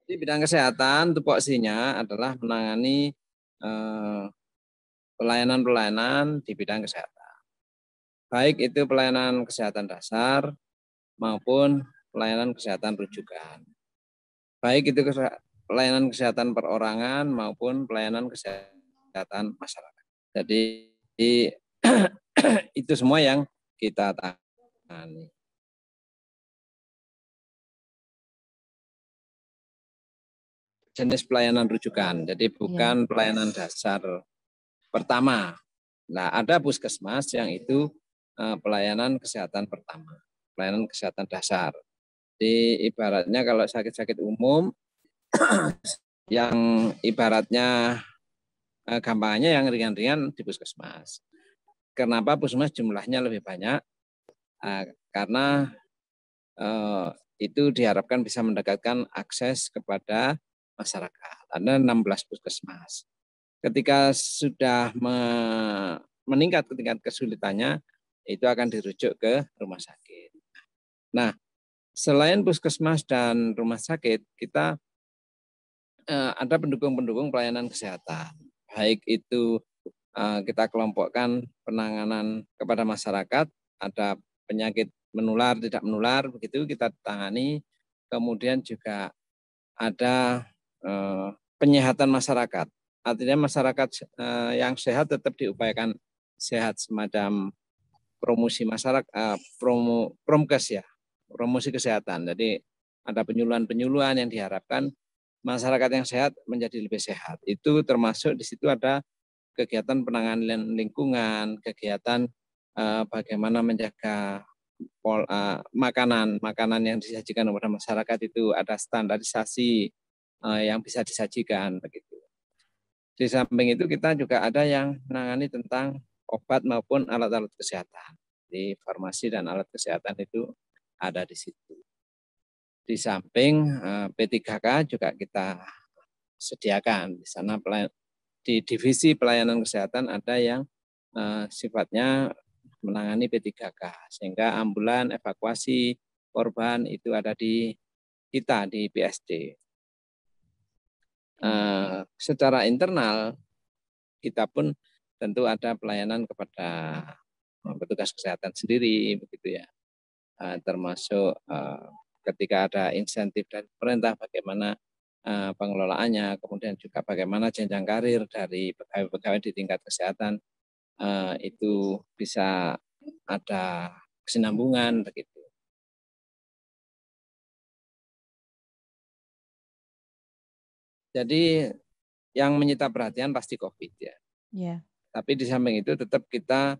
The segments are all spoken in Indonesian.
Di bidang kesehatan, tupoksinya adalah menangani eh, pelayanan-pelayanan di bidang kesehatan. Baik itu pelayanan kesehatan dasar maupun pelayanan kesehatan rujukan. Baik itu pelayanan kesehatan perorangan maupun pelayanan kesehatan masyarakat. Jadi itu semua yang kita tangani. Jenis pelayanan rujukan, jadi Ya. bukan pelayanan dasar pertama. Nah, ada puskesmas yang itu pelayanan kesehatan pertama, pelayanan kesehatan dasar. Di ibaratnya kalau sakit-sakit umum, yang ibaratnya gampangnya yang ringan-ringan di puskesmas. Kenapa puskesmas jumlahnya lebih banyak? Karena itu diharapkan bisa mendekatkan akses kepada masyarakat. Ada 16 puskesmas. Ketika sudah meningkat tingkat kesulitannya, itu akan dirujuk ke rumah sakit. Nah, selain puskesmas dan rumah sakit, kita ada pendukung-pendukung pelayanan kesehatan. Baik itu kita kelompokkan penanganan kepada masyarakat, ada penyakit menular, tidak menular, begitu kita tangani. Kemudian juga ada penyehatan masyarakat. Artinya masyarakat yang sehat tetap diupayakan sehat, semacam promosi masyarakat, promkes ya, promosi kesehatan. Jadi ada penyuluhan-penyuluhan yang diharapkan masyarakat yang sehat menjadi lebih sehat. Itu termasuk di situ ada kegiatan penanganan lingkungan, kegiatan bagaimana menjaga makanan yang disajikan kepada masyarakat itu ada standarisasi yang bisa disajikan begitu. Di samping itu kita juga ada yang menangani tentang obat maupun alat-alat kesehatan. Di farmasi dan alat kesehatan itu ada di situ. Di samping P3K juga kita sediakan. Di sana di divisi pelayanan kesehatan ada yang sifatnya menangani P3K, sehingga ambulan, evakuasi korban itu ada di kita di BSD. Secara internal kita pun tentu ada pelayanan kepada petugas kesehatan sendiri, begitu ya. Termasuk ketika ada insentif dari pemerintah, bagaimana pengelolaannya, kemudian juga bagaimana jenjang karir dari pegawai-pegawai di tingkat kesehatan itu bisa ada kesinambungan begitu. Jadi yang menyita perhatian pasti COVID ya. Ya. Tapi di samping itu tetap kita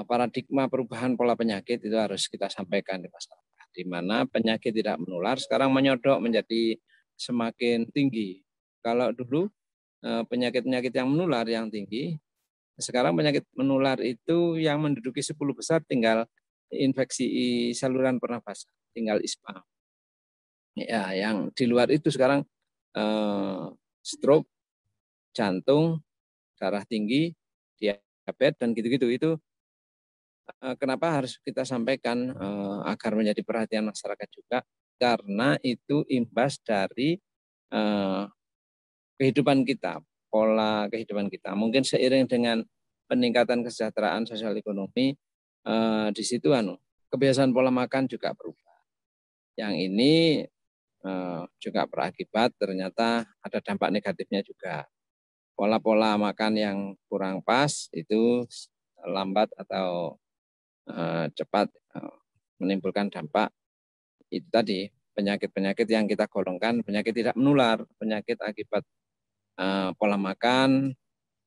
paradigma perubahan pola penyakit itu harus kita sampaikan di masyarakat. Di mana penyakit tidak menular sekarang menyodok menjadi semakin tinggi. Kalau dulu penyakit-penyakit yang menular yang tinggi, sekarang penyakit menular itu yang menduduki 10 besar tinggal infeksi saluran pernafasan, tinggal ISPA. Ya, yang di luar itu sekarang stroke, jantung, darah tinggi, diabetes dan gitu-gitu. Itu kenapa harus kita sampaikan agar menjadi perhatian masyarakat juga, karena itu imbas dari kehidupan kita, pola kehidupan kita. Mungkin seiring dengan peningkatan kesejahteraan sosial ekonomi, di situ kebiasaan pola makan juga berubah. Yang ini juga berakibat ternyata ada dampak negatifnya juga. Pola-pola makan yang kurang pas itu lambat atau cepat menimbulkan dampak itu tadi, penyakit-penyakit yang kita golongkan penyakit tidak menular, penyakit akibat pola makan,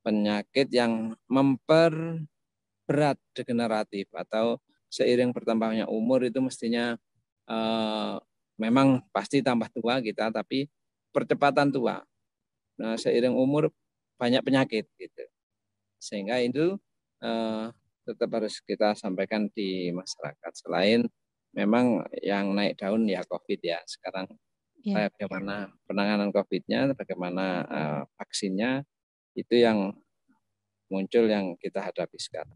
penyakit yang memperberat degeneratif atau seiring bertambahnya umur itu mestinya memang pasti tambah tua kita, tapi percepatan tua. Nah, seiring umur banyak penyakit gitu. Sehingga itu tetap harus kita sampaikan di masyarakat. Selain memang yang naik daun ya COVID ya. Sekarang Ya. bagaimana penanganan COVID-nya, bagaimana vaksinnya, itu yang muncul yang kita hadapi sekarang.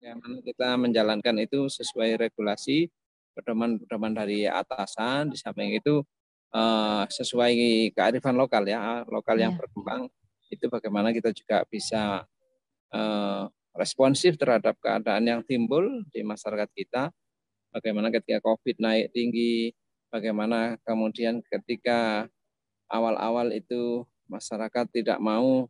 Bagaimana kita menjalankan itu sesuai regulasi, pedoman-pedoman dari atasan, di samping itu sesuai kearifan lokal ya, lokal yang Iya. berkembang, itu bagaimana kita juga bisa responsif terhadap keadaan yang timbul di masyarakat kita, bagaimana ketika COVID naik tinggi, bagaimana kemudian ketika awal-awal itu masyarakat tidak mau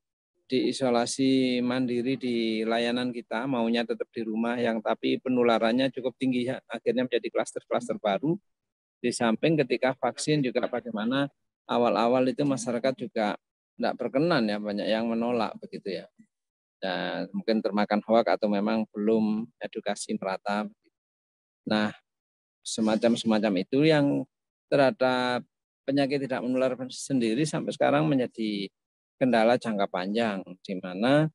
diisolasi mandiri di layanan kita, maunya tetap di rumah, yang tapi penularannya cukup tinggi ya, akhirnya menjadi klaster-klaster baru. Di samping ketika vaksin juga bagaimana awal-awal itu masyarakat juga tidak berkenan ya, banyak yang menolak begitu ya. Dan mungkin termakan hoak atau memang belum edukasi merata. Nah, semacam itu yang terhadap penyakit tidak menular sendiri sampai sekarang menjadi kendala jangka panjang, di mana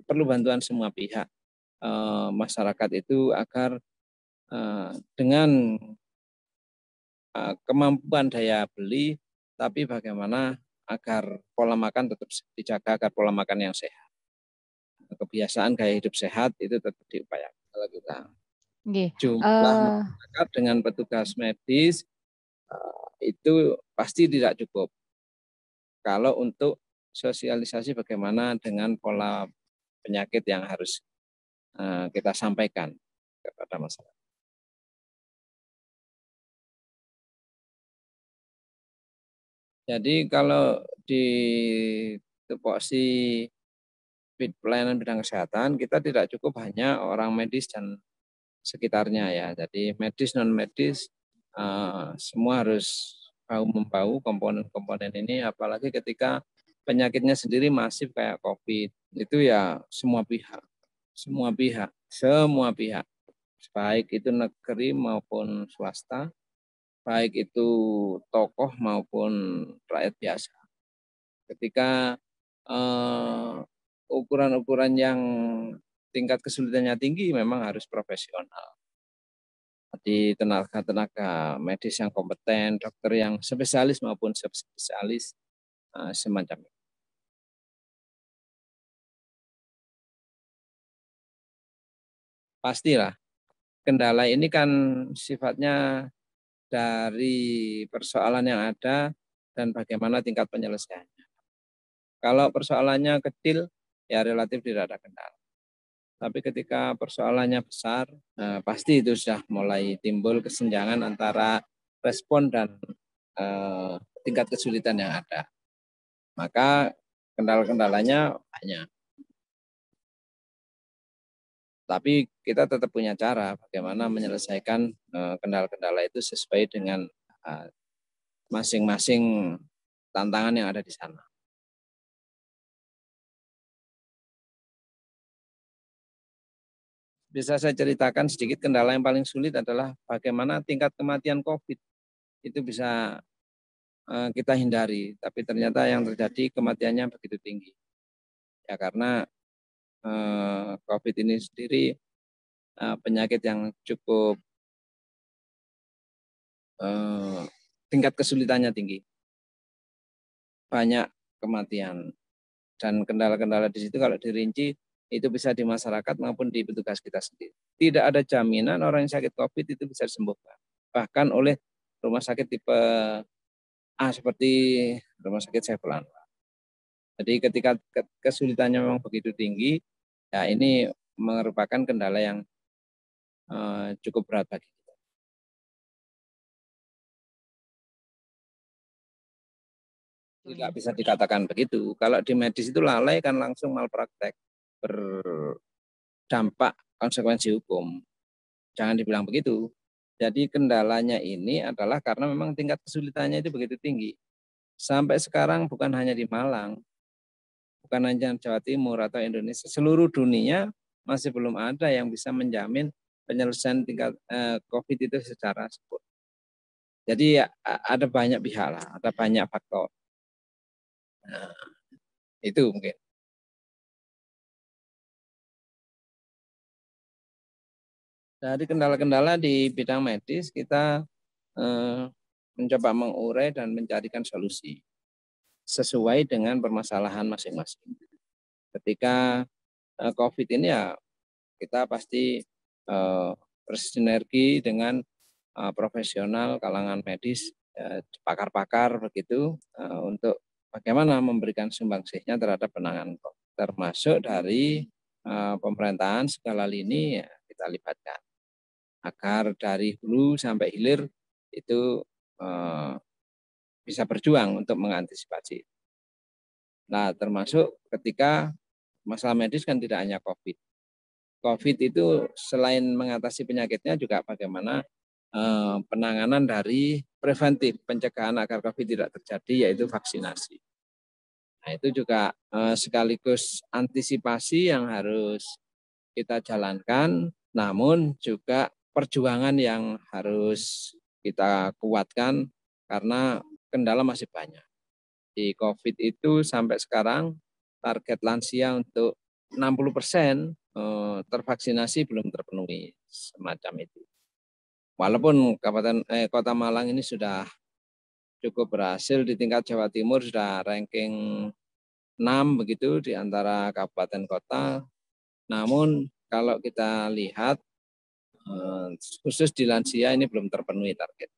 perlu bantuan semua pihak, masyarakat itu agar dengan kemampuan daya beli, tapi bagaimana agar pola makan tetap dijaga, agar pola makan yang sehat, kebiasaan gaya hidup sehat itu tetap diupayakan. Kalau kita Nggih. jumlah masyarakat dengan petugas medis itu pasti tidak cukup. Kalau untuk sosialisasi bagaimana dengan pola penyakit yang harus kita sampaikan kepada masyarakat. Jadi kalau di tupoksi pelayanan bidang kesehatan, kita tidak cukup hanya orang medis dan sekitarnya ya. Jadi medis non medis semua harus bahu-membahu komponen-komponen ini, apalagi ketika penyakitnya sendiri masif kayak COVID, itu ya semua pihak, baik itu negeri maupun swasta, baik itu tokoh maupun rakyat biasa. Ketika ukuran-ukuran yang tingkat kesulitannya tinggi memang harus profesional. Jadi tenaga medis yang kompeten, dokter yang spesialis maupun subspesialis, semacam itu. Pastilah, kendala ini kan sifatnya dari persoalan yang ada dan bagaimana tingkat penyelesaiannya. Kalau persoalannya kecil, ya relatif tidak ada kendala. Tapi ketika persoalannya besar, pasti itu sudah mulai timbul kesenjangan antara respon dan tingkat kesulitan yang ada. Maka kendala-kendalanya banyak. Tapi kita tetap punya cara bagaimana menyelesaikan kendala-kendala itu sesuai dengan masing-masing tantangan yang ada di sana. Bisa saya ceritakan sedikit, kendala yang paling sulit adalah bagaimana tingkat kematian COVID itu bisa kita hindari, tapi ternyata yang terjadi kematiannya begitu tinggi. Ya karena COVID ini sendiri penyakit yang cukup tingkat kesulitannya tinggi, banyak kematian, dan kendala-kendala di situ kalau dirinci itu bisa di masyarakat maupun di petugas kita sendiri. Tidak ada jaminan orang yang sakit COVID itu bisa disembuhkan, bahkan oleh rumah sakit tipe A seperti rumah sakit Saiful Anwar. Jadi ketika kesulitannya memang begitu tinggi, ya ini merupakan kendala yang cukup berat bagi kita. Tidak bisa dikatakan begitu. Kalau di medis itu lalai kan langsung malpraktek, berdampak konsekuensi hukum. Jangan dibilang begitu. Jadi kendalanya ini adalah karena memang tingkat kesulitannya itu begitu tinggi. Sampai sekarang bukan hanya di Malang, bukan hanya Jawa Timur atau Indonesia, seluruh dunia masih belum ada yang bisa menjamin penyelesaian tingkat COVID itu secara sempurna. Jadi ya, ada banyak pihak lah, ada banyak faktor. Nah, itu mungkin. Dari kendala-kendala di bidang medis kita mencoba mengurai dan mencarikan solusi sesuai dengan permasalahan masing-masing. Ketika COVID ini ya kita pasti bersinergi dengan profesional kalangan medis, pakar-pakar begitu untuk bagaimana memberikan sumbangsihnya terhadap penanganan COVID, termasuk dari pemerintahan segala lini ya, kita libatkan agar dari hulu sampai hilir itu bisa berjuang untuk mengantisipasi. Nah, termasuk ketika masalah medis kan tidak hanya COVID. COVID itu selain mengatasi penyakitnya juga bagaimana penanganan dari preventif, pencegahan agar COVID tidak terjadi, yaitu vaksinasi. Nah, itu juga sekaligus antisipasi yang harus kita jalankan, namun juga perjuangan yang harus kita kuatkan karena kendala masih banyak. Di COVID itu sampai sekarang target lansia untuk 60% tervaksinasi belum terpenuhi, semacam itu. Walaupun Kota Malang ini sudah cukup berhasil di tingkat Jawa Timur, sudah ranking 6 begitu di antara kabupaten kota. Namun kalau kita lihat khusus di lansia ini belum terpenuhi target.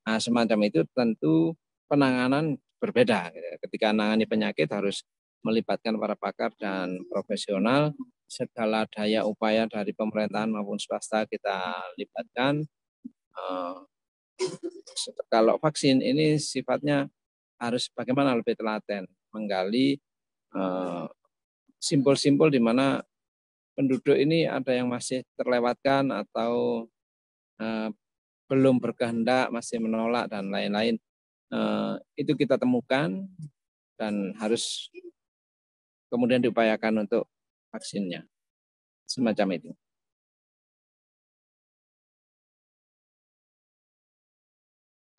Nah, semacam itu tentu penanganan berbeda. Ketika menangani penyakit harus melibatkan para pakar dan profesional, segala daya upaya dari pemerintahan maupun swasta kita libatkan. Kalau vaksin ini sifatnya harus bagaimana lebih telaten, menggali simpul-simpul di mana penduduk ini ada yang masih terlewatkan atau belum berkehendak, masih menolak dan lain-lain. Itu kita temukan dan harus kemudian diupayakan untuk vaksinnya. Semacam itu.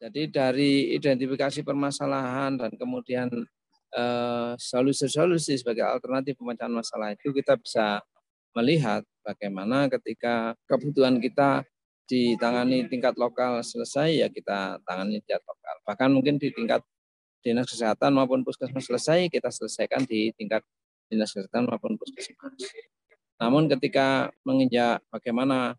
Jadi dari identifikasi permasalahan dan kemudian solusi-solusi sebagai alternatif pemecahan masalah itu kita bisa melihat bagaimana ketika kebutuhan kita ditangani tingkat lokal selesai, ya kita tangani tingkat lokal. Bahkan mungkin di tingkat dinas kesehatan maupun puskesmas selesai, kita selesaikan di tingkat dinas kesehatan maupun puskesmas. Namun ketika menginjak bagaimana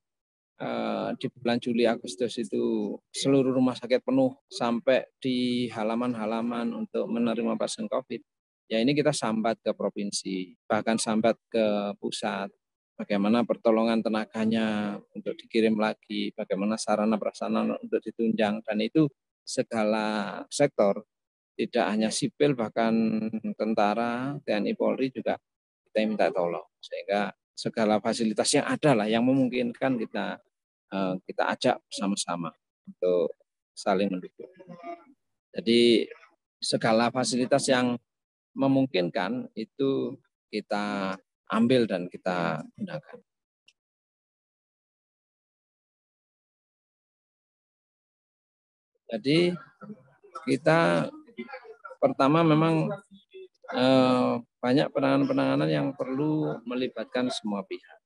di bulan Juli Agustus itu seluruh rumah sakit penuh sampai di halaman-halaman untuk menerima pasien COVID, ya ini kita sambat ke provinsi, bahkan sambat ke pusat. Bagaimana pertolongan tenaganya untuk dikirim lagi, bagaimana sarana prasarana untuk ditunjang, dan itu segala sektor, tidak hanya sipil, bahkan tentara, TNI, Polri juga kita minta tolong, sehingga segala fasilitas yang ada lah yang memungkinkan kita ajak bersama-sama untuk saling mendukung. Jadi segala fasilitas yang memungkinkan itu kita ambil dan kita gunakan. Jadi kita pertama memang banyak penanganan-penanganan yang perlu melibatkan semua pihak.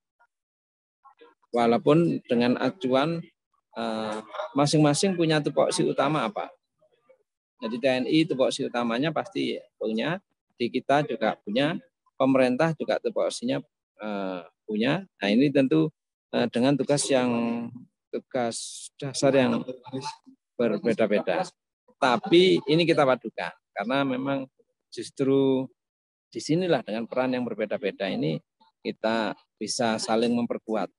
Walaupun dengan acuan masing-masing punya tupoksi utama apa. Jadi TNI tupoksi utamanya pasti punya, di kita juga punya, pemerintah juga tupoksinya punya. Nah ini tentu dengan tugas dasar yang berbeda-beda. Tapi ini kita padukan karena memang justru disinilah dengan peran yang berbeda-beda ini kita bisa saling memperkuat.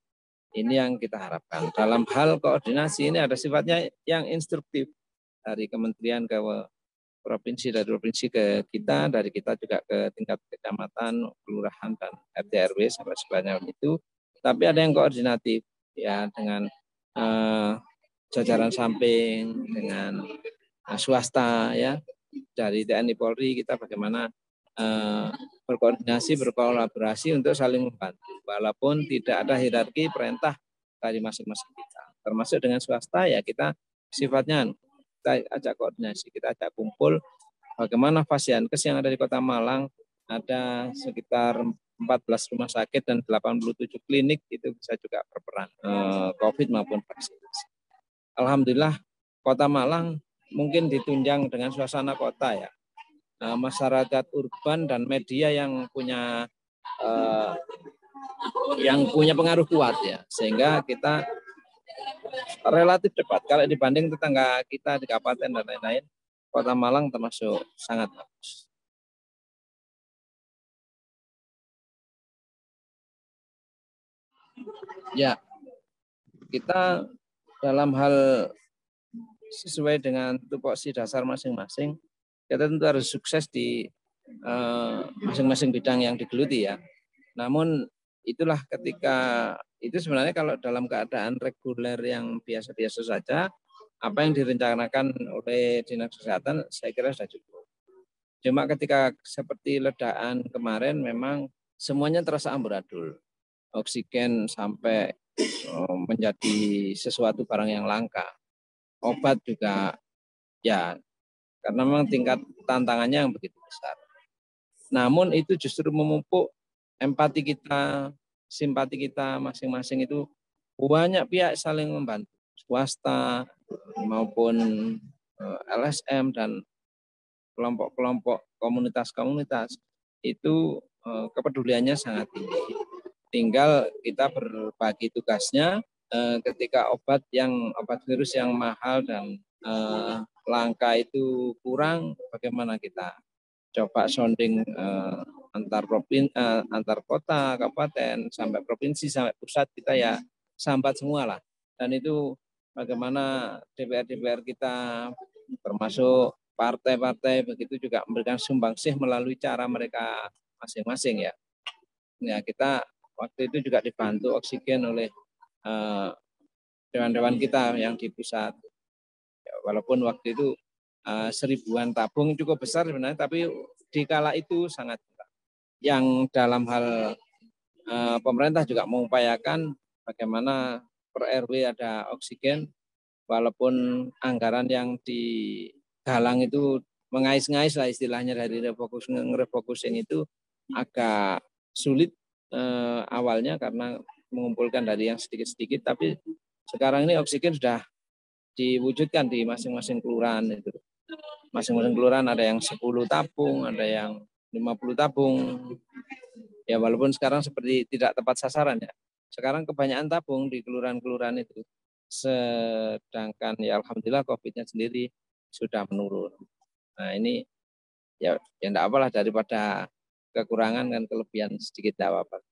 Ini yang kita harapkan. Dalam hal koordinasi ini ada sifatnya yang instruktif dari kementerian ke provinsi, dari provinsi ke kita, dari kita juga ke tingkat kecamatan, kelurahan dan RT RW sampai sebanyak itu. Tapi ada yang koordinatif ya dengan jajaran samping, dengan swasta ya, dari TNI Polri kita bagaimana berkoordinasi, berkolaborasi untuk saling membantu. Walaupun tidak ada hierarki perintah dari masing-masing kita. Termasuk dengan swasta ya kita sifatnya kita ajak koordinasi, kita ajak kumpul bagaimana Fasiankes yang ada di Kota Malang ada sekitar 14 rumah sakit dan 87 klinik itu bisa juga berperan COVID maupun vaksinasi. Alhamdulillah Kota Malang mungkin ditunjang dengan suasana kota ya. Masyarakat urban dan media yang punya yang punya pengaruh kuat ya, sehingga kita relatif cepat. Kalau dibanding tetangga kita di kabupaten dan lain-lain, Kota Malang termasuk sangat bagus. Ya, kita dalam hal sesuai dengan tupoksi dasar masing-masing, kita tentu harus sukses di masing-masing bidang yang digeluti ya. Namun itulah ketika itu sebenarnya kalau dalam keadaan reguler yang biasa-biasa saja, apa yang direncanakan oleh Dinas Kesehatan saya kira sudah cukup. Cuma ketika seperti ledakan kemarin memang semuanya terasa amburadul. Oksigen sampai menjadi sesuatu barang yang langka. Obat juga ya karena memang tingkat tantangannya yang begitu besar. Namun itu justru memupuk empati kita, simpati kita masing-masing itu banyak pihak saling membantu. Swasta maupun LSM dan kelompok-kelompok komunitas-komunitas itu kepeduliannya sangat tinggi. Tinggal kita berbagi tugasnya ketika obat virus yang mahal dan langka itu kurang, bagaimana kita coba sounding antar kota, kabupaten, sampai provinsi, sampai pusat kita ya sambat semua lah. Dan itu bagaimana DPR kita termasuk partai-partai begitu juga memberikan sumbangsih melalui cara mereka masing-masing ya. Ya kita waktu itu juga dibantu oksigen oleh dewan-dewan kita yang di pusat. Ya, walaupun waktu itu 1000-an tabung cukup besar sebenarnya, tapi di kala itu sangat besar. Yang dalam hal pemerintah juga mengupayakan bagaimana per RW ada oksigen, walaupun anggaran yang digalang itu mengais-ngais lah istilahnya dari refocusing itu agak sulit awalnya karena mengumpulkan dari yang sedikit-sedikit, tapi sekarang ini oksigen sudah diwujudkan di masing-masing kelurahan itu. Masing-masing kelurahan ada yang 10 tabung, ada yang 50 tabung. Ya walaupun sekarang seperti tidak tepat sasaran ya. Sekarang kebanyakan tabung di kelurahan-kelurahan itu. Sedangkan ya alhamdulillah COVID-nya sendiri sudah menurun. Nah ini ya enggak apalah daripada kekurangan dan kelebihan sedikit tidak apa-apa.